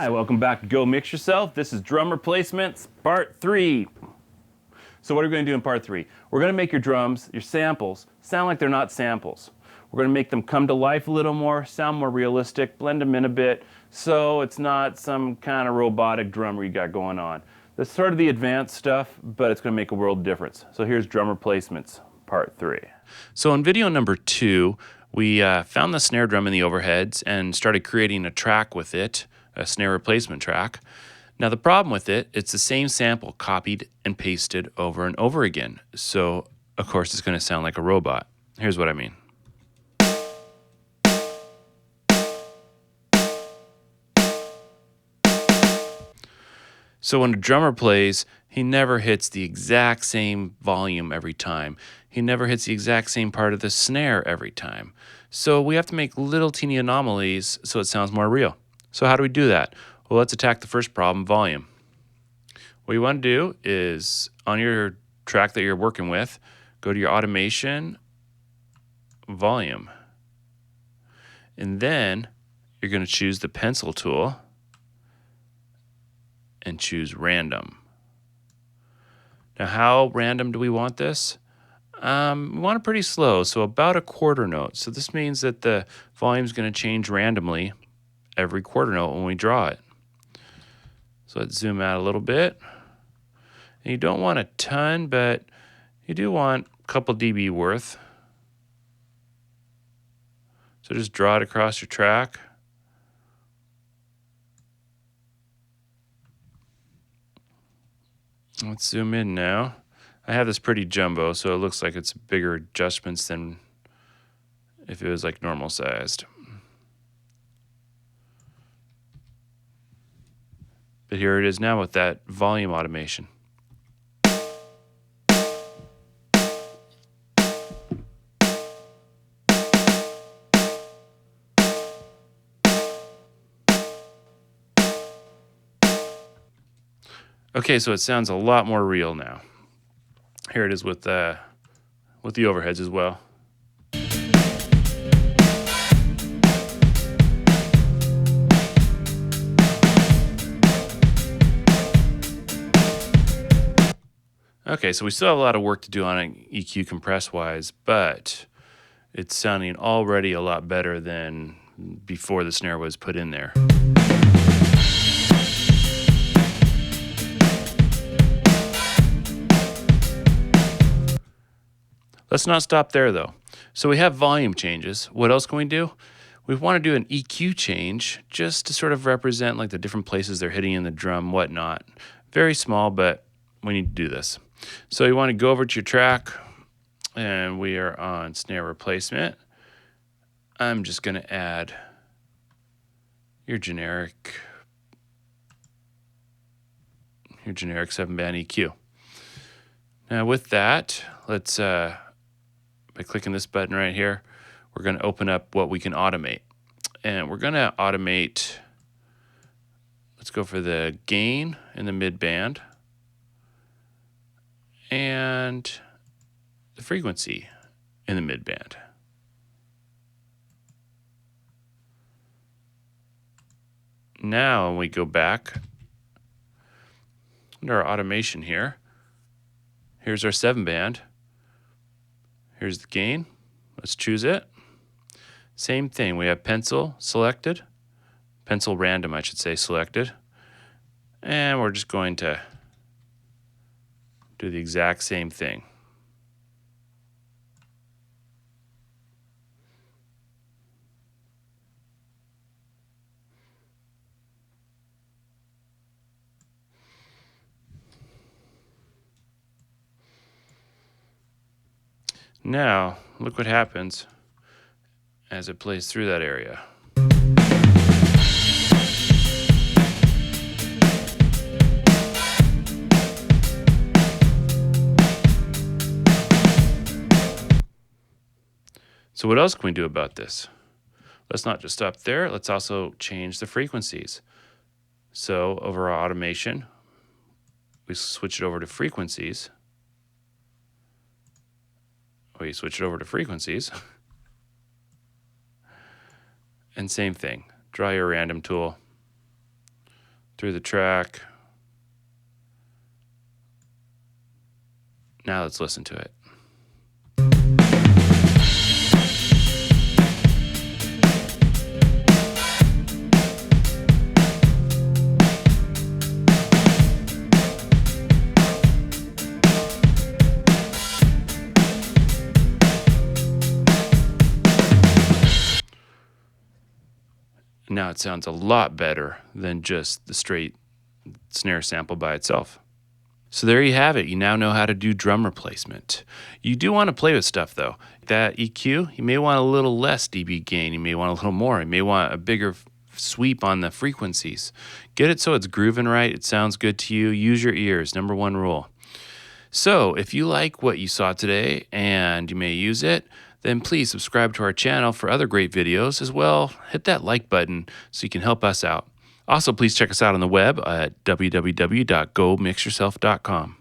Hi, welcome back to Go Mix Yourself. This is drum replacements, part 3. So what are we going to do in part 3? We're going to make your drums, your samples, sound like they're not samples. We're going to make them come to life a little more, sound more realistic, blend them in a bit, so it's not some kind of robotic drummer you got going on. That's sort of the advanced stuff, but it's going to make a world of difference. So here's drum replacements, part 3. So in video number 2, we found the snare drum in the overheads and started creating a track with it, a snare replacement track. Now the problem with it, it's the same sample copied and pasted over and over again. So of course it's going to sound like a robot. Here's what I mean. So when a drummer plays, he never hits the exact same volume every time. He never hits the exact same part of the snare every time. So we have to make little teeny anomalies so it sounds more real. So how do we do that? Well, let's attack the first problem, volume. What you want to do is, on your track that you're working with, go to your automation, volume. And then you're going to choose the pencil tool and choose random. Now, how random do we want this? We want it pretty slow, so about a quarter note. So this means that the volume is going to change randomly every quarter note when we draw it. So let's zoom out a little bit. And you don't want a ton, but you do want a couple dB worth. So just draw it across your track. Let's zoom in now. I have this pretty jumbo, so it looks like it's bigger adjustments than if it was like normal sized. But here it is now with that volume automation. Okay, so it sounds a lot more real now. Here it is with the overheads as well. Okay, so we still have a lot of work to do on an EQ compress-wise, but it's sounding already a lot better than before the snare was put in there. Let's not stop there though. So we have volume changes. What else can we do? We want to do an EQ change just to sort of represent like the different places they're hitting in the drum, whatnot. Very small, but we need to do this. So you want to go over to your track, and we are on snare replacement. I'm just going to add your generic 7-band EQ. Now with that, let's by clicking this button right here, we're going to open up what we can automate. And we're going to automate, let's go for the gain in the mid band and the frequency in the mid band. Now when we go back under our automation here, here's our 7-band. Here's the gain. Let's choose it. Same thing. We have pencil selected. Pencil random, I should say, selected. And we're just going to do the exact same thing. Now, look what happens as it plays through that area. So what else can we do about this? Let's not just stop there. Let's also change the frequencies. So over our automation, we switch it over to frequencies. We switch it over to frequencies. And same thing, draw your random tool. through the track. Now let's listen to it. Now it sounds a lot better than just the straight snare sample by itself. So there you have it. You now know how to do drum replacement. You do want to play with stuff though. That EQ, you may want a little less dB gain. You may want a little more. You may want a bigger sweep on the frequencies. Get it so it's grooving right. It sounds good to you. Use your ears. Number one rule. So if you like what you saw today and you may use it, then please subscribe to our channel for other great videos. As well, hit that like button so you can help us out. Also, please check us out on the web at www.gomixyourself.com.